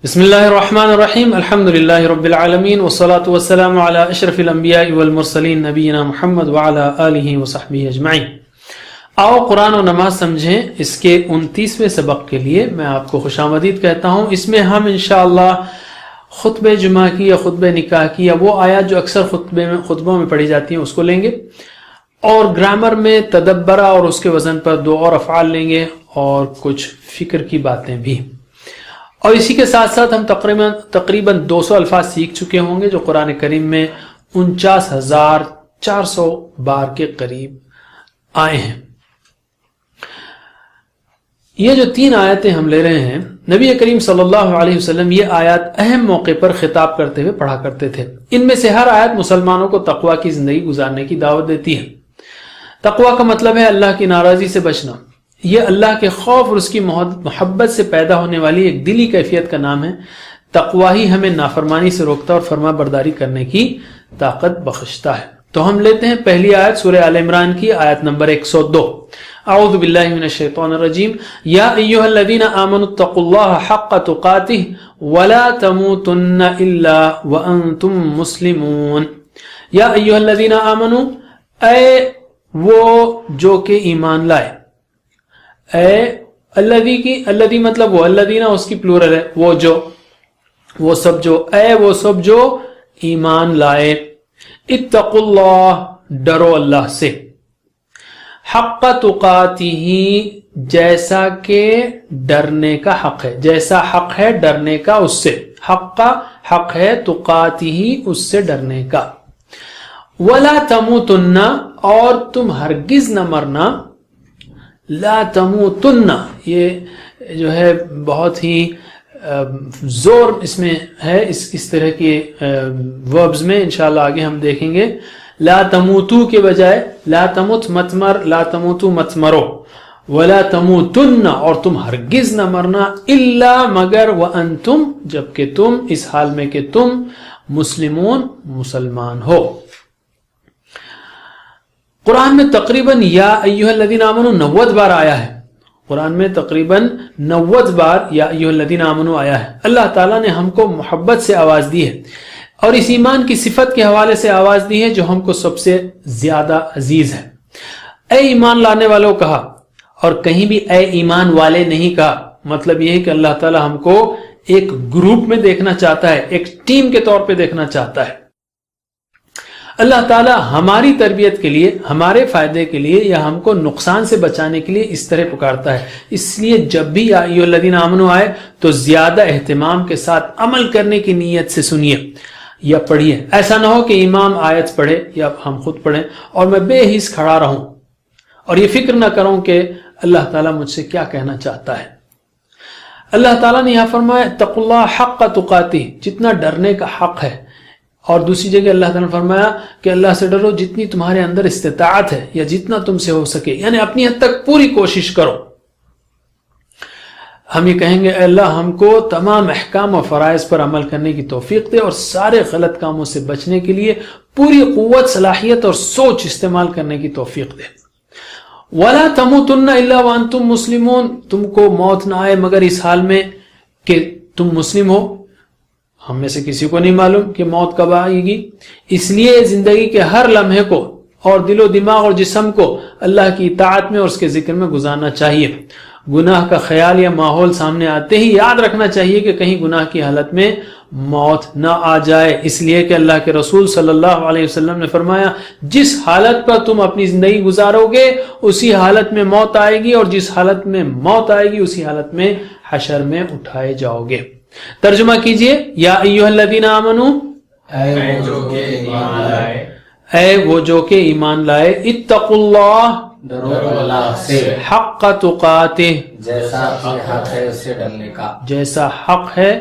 بسم اللہ الرحمن الرحیم الحمد للہ رب العالمین والصلاة والسلام علی اشرف الانبیاء والمرسلین نبینا محمد وعلی آلہ وصحبہ اجمعین۔ آؤ قرآن و نماز سمجھیں اس کے 29ویں سبق کے لیے میں آپ کو خوش آمدید کہتا ہوں۔ اس میں ہم انشاءاللہ خطبہ جمعہ کی یا خطبہ نکاح کی یا وہ آیات جو اکثر خطبوں میں پڑھی جاتی ہیں اس کو لیں گے، اور گرامر میں تدبرہ اور اس کے وزن پر دو اور افعال لیں گے اور کچھ فکر کی باتیں بھی، اور اسی کے ساتھ ساتھ ہم تقریباً 200 الفاظ سیکھ چکے ہوں گے جو قرآن کریم میں 49,400 بار کے قریب آئے ہیں۔ یہ جو 3 آیتیں ہم لے رہے ہیں، نبی کریم صلی اللہ علیہ وسلم یہ آیات اہم موقع پر خطاب کرتے ہوئے پڑھا کرتے تھے۔ ان میں سے ہر آیت مسلمانوں کو تقوی کی زندگی گزارنے کی دعوت دیتی ہے۔ تقوی کا مطلب ہے اللہ کی ناراضی سے بچنا۔ یہ اللہ کے خوف اور اس کی محبت سے پیدا ہونے والی ایک دلی کیفیت کا نام ہے۔ تقوی ہی ہمیں نافرمانی سے روکتا اور فرما برداری کرنے کی طاقت بخشتا ہے۔ تو ہم لیتے ہیں پہلی آیت سورہ آل عمران کی، آیت نمبر 102۔ اعوذ باللہ من الشیطان الرجیم۔ یا ایھا الذین آمنوا اتقوا اللہ حق تقاتہ ولا تموتن الا وانتم مسلمون۔ یا ایھا الذین آمنوا، اے وہ جو کہ ایمان لائے، اے الذی کی الذی مطلب وہ، الذین اس کی پلورل ہے، وہ جو، وہ سب جو، اے وہ سب جو ایمان لائے، اتقوا اللہ ڈرو اللہ سے، حق تقاتہ جیسا کہ ڈرنے کا حق ہے، جیسا حق ہے ڈرنے کا اس سے، حق ہے تقاتہ اس سے ڈرنے کا، ولا تموتن اور تم ہرگز نہ مرنا، لا تموتن یہ جو ہے بہت ہی زور اس میں ہے، اس طرح کے وربز میں انشاءاللہ آگے ہم دیکھیں گے۔ لا تموتو کے بجائے لا تموت مت مر، لا تموتو مت مرو، ولا تموتن اور تم ہرگز نہ مرنا، الا مگر وانتم جبکہ تم اس حال میں کہ تم مسلمون مسلمان ہو۔ قرآن میں تقریباً یا ایھا الذین آمنوا 90 بار آیا ہے، قرآن میں تقریباً 90 بار یا ایھا الذین آمنوا آیا ہے۔ اللہ تعالیٰ نے ہم کو محبت سے آواز دی ہے اور اس ایمان کی صفت کے حوالے سے آواز دی ہے جو ہم کو سب سے زیادہ عزیز ہے۔ اے ایمان لانے والوں کہا، اور کہیں بھی اے ایمان والے نہیں کہا۔ مطلب یہ ہے کہ اللہ تعالیٰ ہم کو ایک گروپ میں دیکھنا چاہتا ہے، ایک ٹیم کے طور پہ دیکھنا چاہتا ہے۔ اللہ تعالیٰ ہماری تربیت کے لیے، ہمارے فائدے کے لیے یا ہم کو نقصان سے بچانے کے لیے اس طرح پکارتا ہے۔ اس لیے جب بھی یا ایھا الذین آمنوا آئے تو زیادہ اہتمام کے ساتھ عمل کرنے کی نیت سے سنیے یا پڑھیے۔ ایسا نہ ہو کہ امام آیت پڑھے یا ہم خود پڑھیں اور میں بے حس کھڑا رہوں اور یہ فکر نہ کروں کہ اللہ تعالیٰ مجھ سے کیا کہنا چاہتا ہے۔ اللہ تعالیٰ نے یہاں فرمایا اتقوا اللہ حق تقاتہ، جتنا ڈرنے کا حق ہے، اور دوسری جگہ اللہ تعالیٰ نے فرمایا کہ اللہ سے ڈرو جتنی تمہارے اندر استطاعت ہے یا جتنا تم سے ہو سکے، یعنی اپنی حد تک پوری کوشش کرو۔ ہم یہ کہیں گے اے اللہ ہم کو تمام احکام و فرائض پر عمل کرنے کی توفیق دے اور سارے غلط کاموں سے بچنے کے لیے پوری قوت، صلاحیت اور سوچ استعمال کرنے کی توفیق دے۔ وَلَا تَمُوتُنَّ إِلَّا وَأَنْتُمْ مُسْلِمُونَ، تم کو موت نہ آئے مگر اس حال میں کہ تم مسلم ہو۔ ہم میں سے کسی کو نہیں معلوم کہ موت کب آئے گی، اس لیے زندگی کے ہر لمحے کو اور دل و دماغ اور جسم کو اللہ کی اطاعت میں اور اس کے ذکر میں گزارنا چاہیے۔ گناہ کا خیال یا ماحول سامنے آتے ہی یاد رکھنا چاہیے کہ کہیں گناہ کی حالت میں موت نہ آ جائے، اس لیے کہ اللہ کے رسول صلی اللہ علیہ وسلم نے فرمایا جس حالت پر تم اپنی زندگی گزارو گے اسی حالت میں موت آئے گی، اور جس حالت میں موت آئے گی اسی حالت میں حشر میں اٹھائے جاؤ گے۔ ترجمہ کیجئے، یا ایھا الذین آمنوا، اے وہ جو کہ ایمان لائے، اتقوا اللہ ڈرو اللہ سے، حق تقاتہ جیسا حق ہے اس سے ڈرنے کا، جیسا حق ہے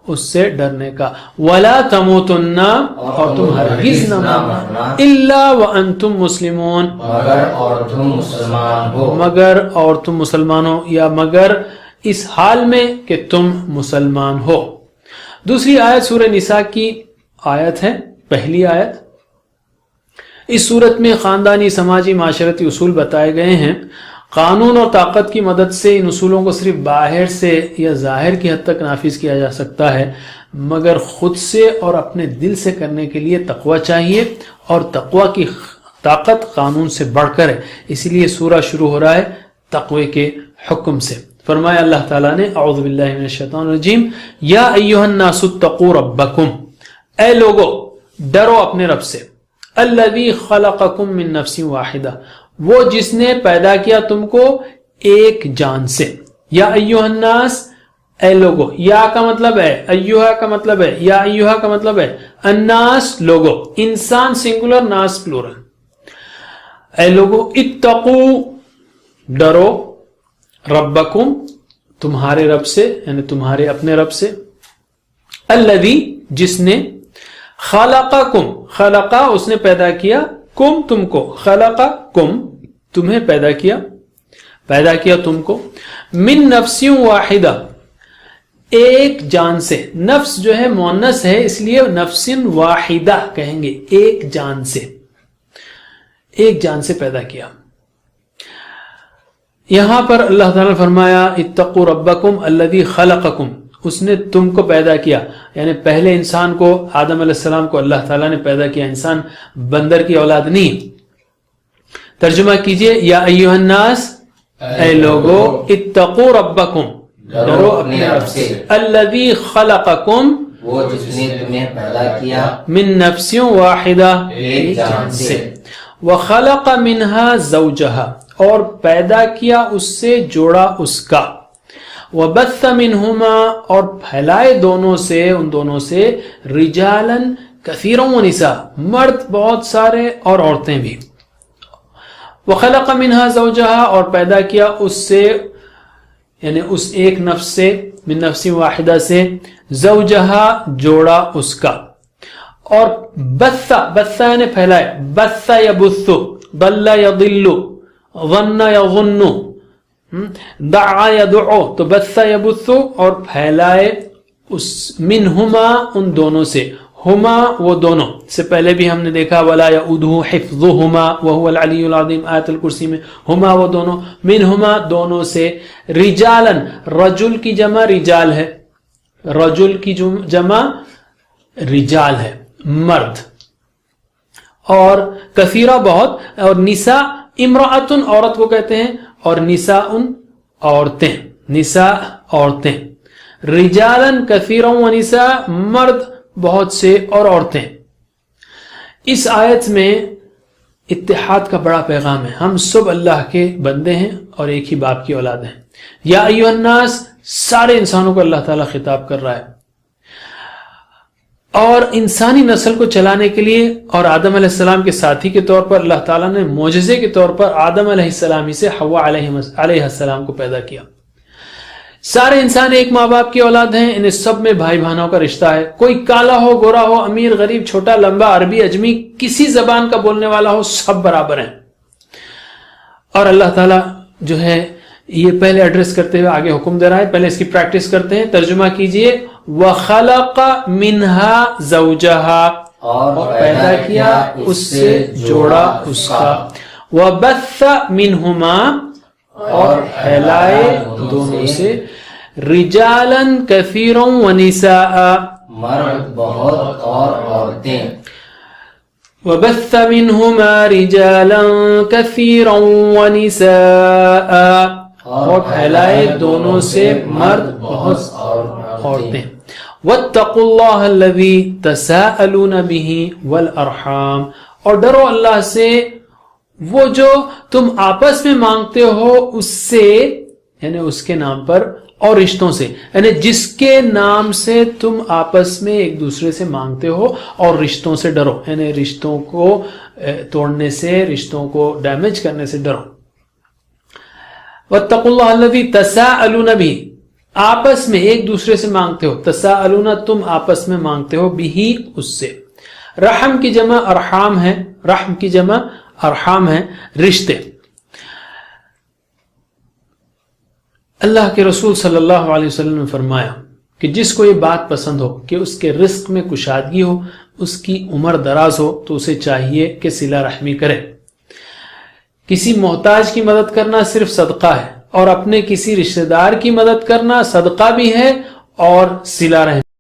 اس سے ڈرنے کا، ولا تموتن اور تم ہرگز نہ مرنا، الا وانتم مسلمون مگر اور تم مسلمان ہو، مگر اور تم مسلمان ہو یا مگر اس حال میں کہ تم مسلمان ہو۔ دوسری آیت سورہ نساء کی آیت ہے، پہلی آیت۔ اس صورت میں خاندانی، سماجی، معاشرتی اصول بتائے گئے ہیں قانون اور طاقت کی مدد سے ان اصولوں کو صرف باہر سے یا ظاہر کی حد تک نافذ کیا جا سکتا ہے، مگر خود سے اور اپنے دل سے کرنے کے لیے تقوی چاہیے، اور تقوی کی طاقت قانون سے بڑھ کر ہے۔ اسی لیے سورہ شروع ہو رہا ہے تقوی کے حکم سے۔ فرمایا اللہ تعالیٰ نے اعوذ باللہ من الشیطان الرجیم یا ایھا الناس اتقوا ربکم، اے لوگو ڈرو اپنے رب سے، الذی خلقکم من نفس واحدہ، وہ جس نے پیدا کیا تم کو ایک جان سے۔ یا ایھا الناس، اے لوگو، یا کا مطلب ہے، ایھا کا مطلب ہے، یا ایھا کا مطلب ہے الناس لوگو، انسان سنگولر، ناس پلورل۔ اے لوگو اتقو ڈرو، ربکم تمہارے رب سے، یعنی تمہارے اپنے رب سے، الذی جس نے، خلقکم خلقا اس نے پیدا کیا، کم تم کو، خلقکم تمہیں پیدا کیا تم کو، من نفس واحدہ ایک جان سے۔ نفس جو ہے مؤنث ہے، اس لیے نفس واحدہ کہیں گے، ایک جان سے پیدا کیا۔ یہاں پر اللہ تعالیٰ نے فرمایا اتقوا ربکم الذی خلقکم، اس نے تم کو پیدا کیا، یعنی پہلے انسان کو، آدم علیہ السلام کو اللہ تعالیٰ نے پیدا کیا، انسان بندر کی اولاد نہیں۔ ترجمہ کیجئے یا ایھا الناس، اے لوگو اتقوا ربکم ڈرو اپنے رب سے، الذی خلقکم وہ جس نے تمہیں پیدا کیا من نفس واحدہ ایک جان سے، وخلق منها زوجہا اور پیدا کیا اس سے جوڑا اس کا، وبث منہما اور پھیلائے دونوں سے، ان دونوں سے، رجالا کثیرا ونساء مرد بہت سارے اور عورتیں بھی، وخلق منها زوجہا اور پیدا کیا اس سے، یعنی اس ایک نفس سے، من نفس واحدہ سے، زوجہا جوڑا اس کا، اور بث یعنی پھیلائے، بث یبث، ضل یضل، ظن یظن، دعا یدعو، تو بث یبث اور پھیلائے اس، منہما ان دونوں سے، ہما وہ دونوں، سے پہلے بھی ہم نے دیکھا ولا یؤوده حفظهما وهو العلی العظیم، آیت الکرسی میں، ہما وہ دونوں، منہما دونوں سے، رجالا رجل کی جمع رجال ہے، رجل کی جمع رجال ہے مرد، اور کثیرہ بہت، اور نساء امرأۃ عورت کو کہتے ہیں، اور نساء عورتیں، نساء عورتیں، رجالا کثیرا ونساء مرد بہت سے اور عورتیں۔ اس آیت میں اتحاد کا بڑا پیغام ہے، ہم سب اللہ کے بندے ہیں اور ایک ہی باپ کی اولاد ہیں۔ یا ایھا الناس، سارے انسانوں کو اللہ تعالیٰ خطاب کر رہا ہے، اور انسانی نسل کو چلانے کے لیے، اور آدم علیہ السلام کے ساتھی کے طور پر اللہ تعالیٰ نے معجزے کے طور پر آدم علیہ السلام ہی سے حوا علیہ السلام کو پیدا کیا۔ سارے انسان ایک ماں باپ کی اولاد ہیں، انہیں سب میں بھائی بہنوں کا رشتہ ہے، کوئی کالا ہو، گورا ہو، امیر غریب، چھوٹا لمبا، عربی اجمی، کسی زبان کا بولنے والا ہو، سب برابر ہیں۔ اور اللہ تعالیٰ جو ہے یہ پہلے ایڈریس کرتے ہوئے آگے حکم دے رہا ہے، پہلے اس کی پریکٹس کرتے ہیں۔ ترجمہ کیجئے وَخَلَقَ مِنْهَا زَوْجَهَا اور پیدا کیا اس سے جوڑا اس کا، وَبَثَّ مِنْهُمَا اور پھیلائے دونوں سے، رجالا کثیرا ونساء مرد بہت اور عورتیں، وبث منهما رجالا كثيرا ونساء اور پھیلائے دونوں سے مرد بہت اور عورتیں۔ واتقوا اللہ الذی تساءلون به والارحام اور ڈرو اللہ سے وہ جو تم آپس میں مانگتے ہو اس سے، یعنی اس کے نام پر، اور رشتوں سے، یعنی جس کے نام سے تم آپس میں ایک دوسرے سے مانگتے ہو، اور رشتوں سے ڈرو، یعنی رشتوں کو توڑنے سے، رشتوں کو ڈیمیج کرنے سے ڈرو۔ واتقوا اللہ الذی تساءلون به آپس میں ایک دوسرے سے مانگتے ہو، تساءلون تم آپس میں مانگتے ہو، بھی اس سے۔ رحم کی جمع ارحام ہے، رحم کی جمع ارحام ہے، رشتے۔ اللہ کے رسول صلی اللہ علیہ وسلم نے فرمایا کہ جس کو یہ بات پسند ہو کہ اس کے رزق میں کشادگی ہو، اس کی عمر دراز ہو، تو اسے چاہیے کہ صلہ رحمی کرے۔ کسی محتاج کی مدد کرنا صرف صدقہ ہے، اور اپنے کسی رشتہ دار کی مدد کرنا صدقہ بھی ہے اور صلہ رحم